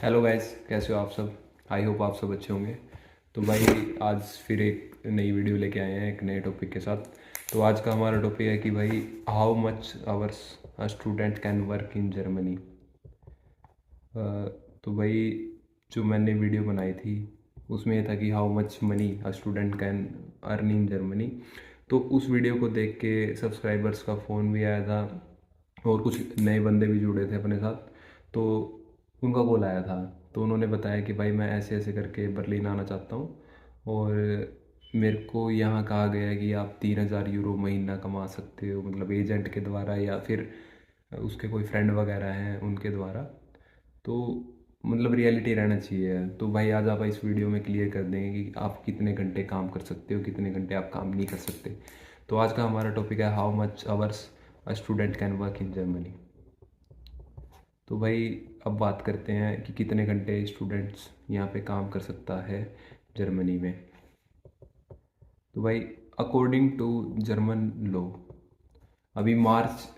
Hello guys, कैसे हो आप सब। आई होप आप सब अच्छे होंगे। तो भाई आज फिर एक नई वीडियो लेके आए हैं एक नए टॉपिक के साथ। तो आज का हमारा टॉपिक है कि भाई how much hours a student can work in Germany. तो भाई जो मैंने वीडियो बनाई थी उसमें ये था कि how much money a student can earn in Germany. तो उस वीडियो को देख के सब्सक्राइबर्स का फ़ोन भी आया था और कुछ नए बंदे भी जुड़े थे अपने साथ। तो उनका कॉल आया था, तो उन्होंने बताया कि भाई मैं ऐसे ऐसे करके बर्लिन आना चाहता हूँ और मेरे को यहाँ कहा गया है कि आप 3,000 यूरो महीना कमा सकते हो, मतलब एजेंट के द्वारा या फिर उसके कोई फ्रेंड वगैरह हैं उनके द्वारा। तो मतलब रियलिटी रहना चाहिए। तो भाई आज आप इस वीडियो में क्लियर कर देंगे कि आप कितने घंटे काम कर सकते हो, कितने घंटे आप काम नहीं कर सकते। तो आज का हमारा टॉपिक है how much hours a student can work in Germany. तो भाई अब बात करते हैं कि कितने घंटे स्टूडेंट्स यहाँ पे काम कर सकता है जर्मनी में। तो भाई अकॉर्डिंग टू जर्मन लॉ, अभी मार्च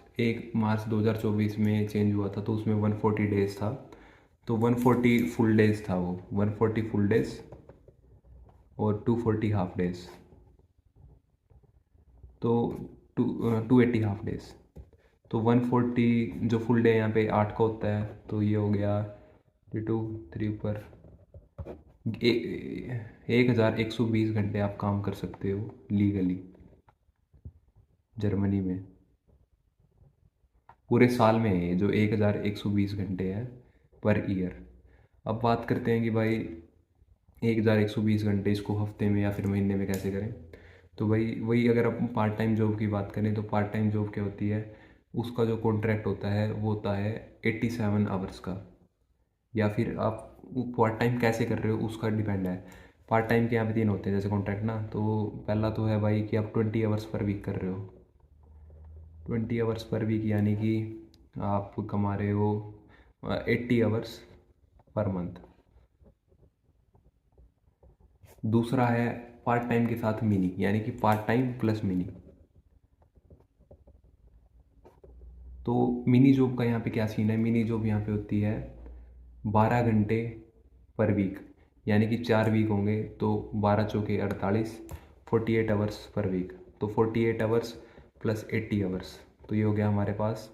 2024 में चेंज हुआ था, तो उसमें 140 डेज था। तो 140 फुल डेज था, वो 140 फुल डेज और 240 हाफ डेज। तो 280 हाफ डेज। तो 140 जो फुल डे यहाँ पे 8 का होता है, तो ये हो गया 2 3 ऊपर 1,120 घंटे आप काम कर सकते हो लीगली जर्मनी में। पूरे साल में है ये जो 1,120 घंटे है पर ईयर। अब बात करते हैं कि भाई 1,120 घंटे इसको हफ्ते में या फिर महीने में कैसे करें। तो भाई वही अगर आप पार्ट टाइम जॉब की बात करें तो पार्ट टाइम जॉब क्या होती है, उसका जो कॉन्ट्रैक्ट होता है वो होता है 87 आवर्स का। या फिर आप वो पार्ट टाइम कैसे कर रहे हो उसका डिपेंड है। पार्ट टाइम के यहाँ पे 3 होते हैं जैसे कॉन्ट्रैक्ट ना। तो पहला तो है भाई कि आप 20 आवर्स पर वीक कर रहे हो। 20 आवर्स पर वीक यानी कि आप कमा रहे हो 80 आवर्स पर मंथ। दूसरा है पार्ट टाइम के साथ मिनी, यानी कि पार्ट टाइम प्लस मिनी। तो मिनी जॉब का यहाँ पे क्या सीन है, मिनी जॉब यहाँ पे होती है 12 घंटे पर वीक, यानी कि 4 वीक होंगे तो 12 चौके 48, 48 आवर्स पर वीक। तो 48 आवर्स प्लस 80 आवर्स, तो ये हो गया हमारे पास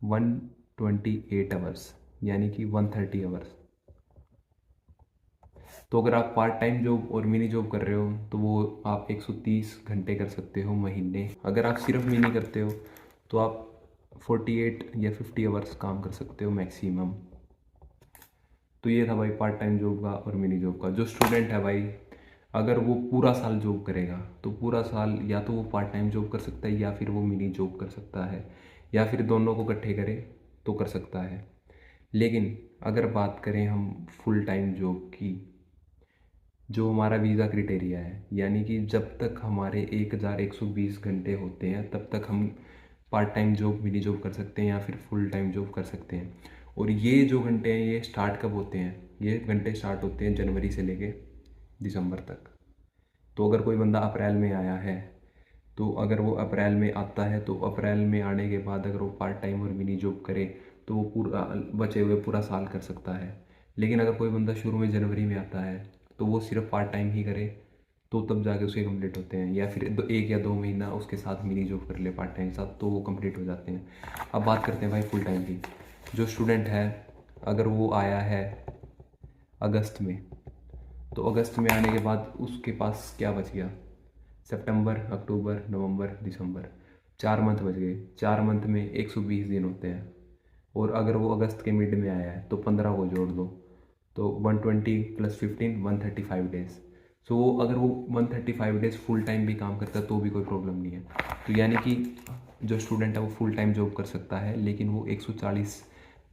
128 आवर्स, यानी कि 130 आवर्स। तो अगर आप पार्ट टाइम जॉब और मिनी जॉब कर रहे हो तो वो आप 130 घंटे कर सकते हो महीने। अगर आप सिर्फ मिनी करते हो तो आप 48 या 50 आवर्स काम कर सकते हो मैक्सिमम। तो ये था भाई पार्ट टाइम जॉब का और मिनी जॉब का। जो स्टूडेंट है भाई, अगर वो पूरा साल जॉब करेगा तो पूरा साल या तो वो पार्ट टाइम जॉब कर सकता है या फिर वो मिनी जॉब कर सकता है, या फिर दोनों को इकट्ठे करे तो कर सकता है। लेकिन अगर बात करें हम फुल टाइम जॉब की, जो हमारा वीज़ा क्राइटेरिया है, यानी कि जब तक हमारे 1,120 घंटे होते हैं तब तक हम part time job mini job कर सकते हैं या फिर फुल टाइम जॉब कर सकते हैं। और ये जो घंटे हैं ये स्टार्ट कब होते हैं, ये घंटे स्टार्ट होते हैं जनवरी से लेके दिसंबर तक। तो अगर कोई बंदा अप्रैल में आया है, तो अगर वो अप्रैल में आता है तो अप्रैल में आने के बाद अगर वो पार्ट टाइम और मिनी जॉब करे तो वो पूरा बचे हुए पूरा साल कर सकता है। लेकिन अगर कोई बंदा शुरू में जनवरी में आता है तो वो सिर्फ पार्ट टाइम ही करे तो तब जाके उसके कंप्लीट होते हैं, या फिर 1 या 2 महीना उसके साथ मिनी जॉब कर ले पार्ट टाइम के साथ तो वो कंप्लीट हो जाते हैं। अब बात करते हैं भाई फुल टाइम की। जो स्टूडेंट है, अगर वो आया है अगस्त में, तो अगस्त में आने के बाद उसके पास क्या बच गया, सितंबर, अक्टूबर, नवंबर, दिसंबर, 4 मंथ बच गए। 4 मंथ में 120 दिन होते हैं। और अगर वो अगस्त के मिड में आया है तो 15 को जोड़ दो, तो 120 + 15 135 डेज। सो वो अगर वो 135 डेज फुल टाइम भी काम करता है तो भी कोई प्रॉब्लम नहीं है। तो यानी कि जो स्टूडेंट है वो फुल टाइम जॉब कर सकता है, लेकिन वो 140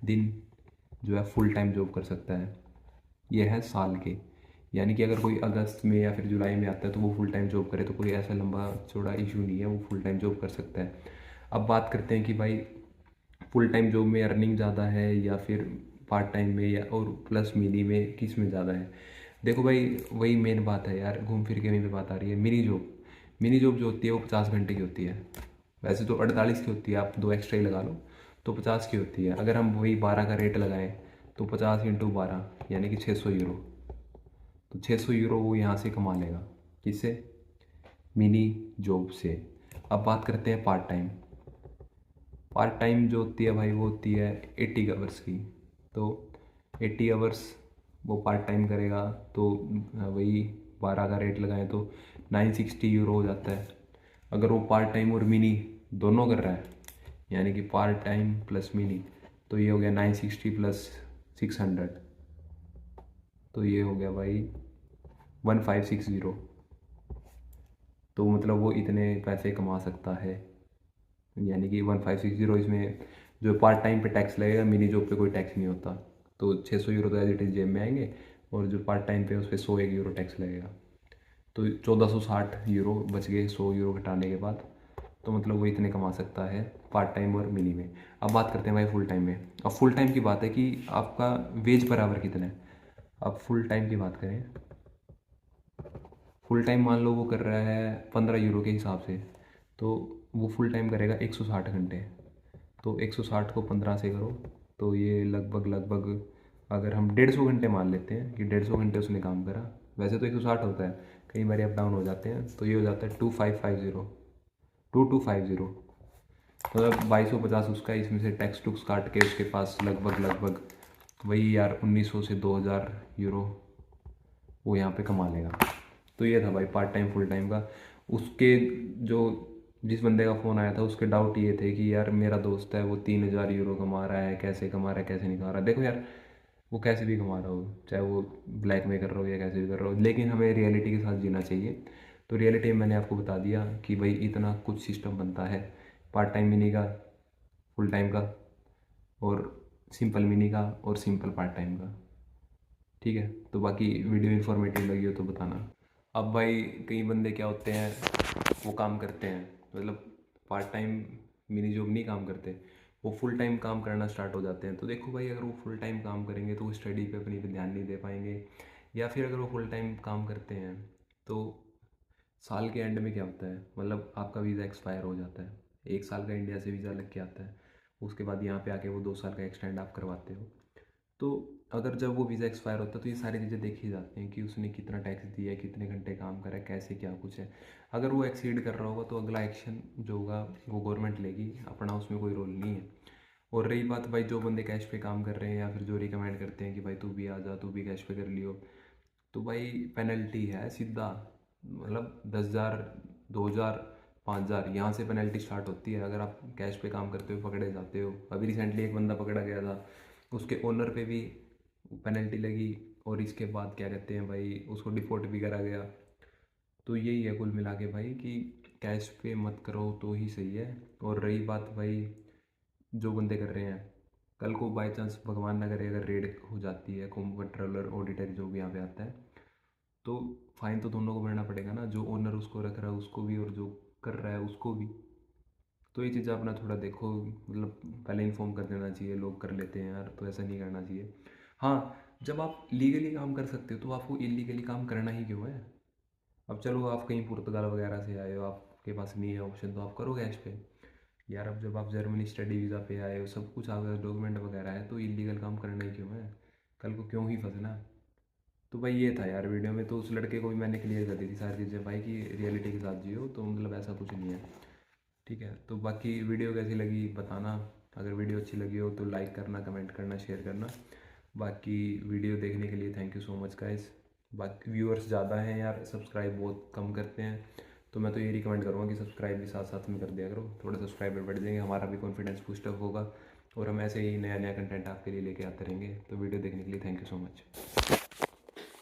दिन जो है फुल टाइम जॉब कर सकता है। ये है साल के, यानी कि अगर कोई अगस्त में या फिर जुलाई में आता है तो वो फुल टाइम जॉब करे तो कोई ऐसा लंबा चौड़ा इशू नहीं है, वो फुल टाइम जॉब कर सकता है। अब बात करते हैं कि भाई फुल टाइम जॉब में अर्निंग ज़्यादा है या फिर पार्ट टाइम में, या और प्लस मिनी में, किस में ज़्यादा है। देखो भाई वही मेन बात है यार, घूम फिर के वहीं पे बात आ रही है। मिनी जॉब जो होती है वो 50 घंटे की होती है। वैसे तो 48 की होती है, आप 2 एक्स्ट्रा ही लगा लो तो 50 की होती है। अगर हम वही 12 का रेट लगाएं तो 50 × 12 यानी कि 600 यूरो। तो 600 यूरो वो यहाँ से कमा लेगा। किससे? मिनी जॉब से। अब बात करते हैं पार्ट टाइम। पार्ट टाइम जो होती है भाई वो होती है 80 आवर्स की। तो 80 आवर्स वो पार्ट टाइम करेगा तो वही 12 का रेट लगाएं तो 960 यूरो हो जाता है। अगर वो पार्ट टाइम और मिनी दोनों कर रहा है यानी कि पार्ट टाइम प्लस मिनी, तो ये हो गया 960 प्लस 600, तो ये हो गया भाई 1560। तो मतलब वो इतने पैसे कमा सकता है, यानी कि 1560। इसमें जो पार्ट टाइम पे टैक्स लगेगा, मिनी जॉब पे कोई टैक्स नहीं होता। तो 600 यूरो तो एज इट इज़ जेब में आएंगे, और जो पार्ट टाइम पे उस पर 101 यूरो टैक्स लगेगा। तो 1460 यूरो बच गए 100 यूरो घटाने के बाद। तो मतलब वो इतने कमा सकता है पार्ट टाइम और मिनी में। अब बात करते हैं भाई फुल टाइम में। अब फुल टाइम की बात है कि आपका वेज बराबर कितना है। अब फुल टाइम की बात करें, फुल टाइम मान लो वो कर रहा है 15 यूरो के हिसाब से, तो वो फुल टाइम करेगा 160 घंटे। तो 160 को 15 से करो तो ये लगभग अगर हम 150 घंटे मान लेते हैं कि 150 घंटे उसने काम करा। वैसे तो 160 होता है, कई बार अप डाउन हो जाते हैं, तो ये हो जाता है 2250 मतलब 2250 उसका। इसमें से टैक्स टुक्स काट के उसके पास लगभग वही यार 1900 से 2000 यूरो वो यहाँ पे कमा लेगा। तो ये था भाई पार्ट टाइम फुल टाइम का। उसके जो जिस बंदे का फ़ोन आया था उसके डाउट ये थे कि यार मेरा दोस्त है वो 3000 यूरो कमा रहा है, कैसे कमा रहा है कैसे नहीं कमा रहा है। देखो यार, वो कैसे भी कमा रहा हो, चाहे वो ब्लैक में कर रहा हो या कैसे भी कर रहा हो, लेकिन हमें रियलिटी के साथ जीना चाहिए। तो रियलिटी में मैंने आपको बता दिया कि भाई इतना कुछ सिस्टम बनता है पार्ट टाइम मिनी का, फुल टाइम का, और सिंपल मिनी का, और सिंपल पार्ट टाइम का। ठीक है, तो बाकी वीडियो इन्फॉर्मेटिव लगी हो तो बताना। अब भाई कई बंदे क्या होते हैं, वो काम करते हैं मतलब पार्ट टाइम मिनी जॉब नहीं काम करते, वो फुल टाइम काम करना स्टार्ट हो जाते हैं। तो देखो भाई, अगर वो फुल टाइम काम करेंगे तो वो स्टडी पे अपनी पे ध्यान नहीं दे पाएंगे। या फिर अगर वो फुल टाइम काम करते हैं तो साल के एंड में क्या होता है, मतलब आपका वीज़ा एक्सपायर हो जाता है। 1 साल का इंडिया से वीज़ा लग के आता है, उसके बाद यहाँ पे आके वो 2 साल का एक्सटेंड आप करवाते हो। तो अगर जब वो वीज़ा एक्सपायर होता है तो ये सारी चीज़ें देखी जाती हैं कि उसने कितना टैक्स दिया है, कितने घंटे काम करा है, कैसे क्या कुछ है। अगर वो एक्सीड कर रहा होगा तो अगला एक्शन जो होगा वो गवर्नमेंट लेगी, अपना उसमें कोई रोल नहीं है। और रही बात भाई जो बंदे कैश पे काम कर रहे हैं या फिर जो रिकमेंड करते हैं कि भाई तू भी आ जा, तू भी कैश पे कर लियो, तो भाई पेनल्टी है सीधा। मतलब 10,000, 2,000, 5,000 यहाँ से पेनल्टी स्टार्ट होती है अगर आप कैश पे काम करते हो पकड़े जाते हो। अभी रिसेंटली एक बंदा पकड़ा गया था, उसके ओनर पे भी पेनल्टी लगी, और इसके बाद क्या कहते हैं भाई उसको डिपोर्ट भी करा गया। तो यही है कुल मिला के भाई कि कैश पे मत करो तो ही सही है। और रही बात भाई जो बंदे कर रहे हैं, कल को बाई चांस भगवान ना करे अगर रेड हो जाती है, कंट्रोलर ऑडिटर जो भी यहाँ पे आता है, तो फाइन तो दोनों को भरना पड़ेगा ना, जो ओनर उसको रख रहा है उसको भी और जो कर रहा है उसको भी। तो ये चीज़ अपना थोड़ा देखो, मतलब पहले इन्फॉर्म कर देना चाहिए। लोग कर लेते हैं यार, तो ऐसा नहीं करना चाहिए। हाँ, जब आप लीगली काम कर सकते हो तो आपको इलीगली काम करना ही क्यों है। अब चलो आप कहीं पुर्तगाल वगैरह से आए हो, आपके पास नहीं है ऑप्शन, तो आप करो कैश पे। यार अब जब आप जर्मनी स्टडी वीज़ा पे आए हो, सब कुछ आपका डॉक्यूमेंट वगैरह है, तो इलीगल काम करना ही क्यों है, कल को क्यों ही फंसना। तो भाई ये था यार वीडियो में। तो उस लड़के को भी मैंने क्लियर कर दी थी सारी चीज़ें भाई कि रियलिटी के साथ जियो, तो मतलब ऐसा कुछ नहीं है। ठीक है, तो बाकी वीडियो कैसी लगी बताना। अगर वीडियो अच्छी लगी हो तो लाइक करना, कमेंट करना, शेयर करना। बाकी वीडियो देखने के लिए thank you so much guys. बाकी व्यूअर्स ज़्यादा हैं यार, सब्सक्राइब बहुत कम करते हैं, तो मैं तो ये रिकमेंड करूँगा कि सब्सक्राइब भी साथ साथ में कर दिया करो। थोड़े सब्सक्राइबर बढ़ जाएंगे, हमारा भी कॉन्फिडेंस बूस्टअप होगा, और हम ऐसे ही नया नया कंटेंट आपके लिए लेके आते रहेंगे। तो वीडियो देखने के लिए थैंक यू सो मच।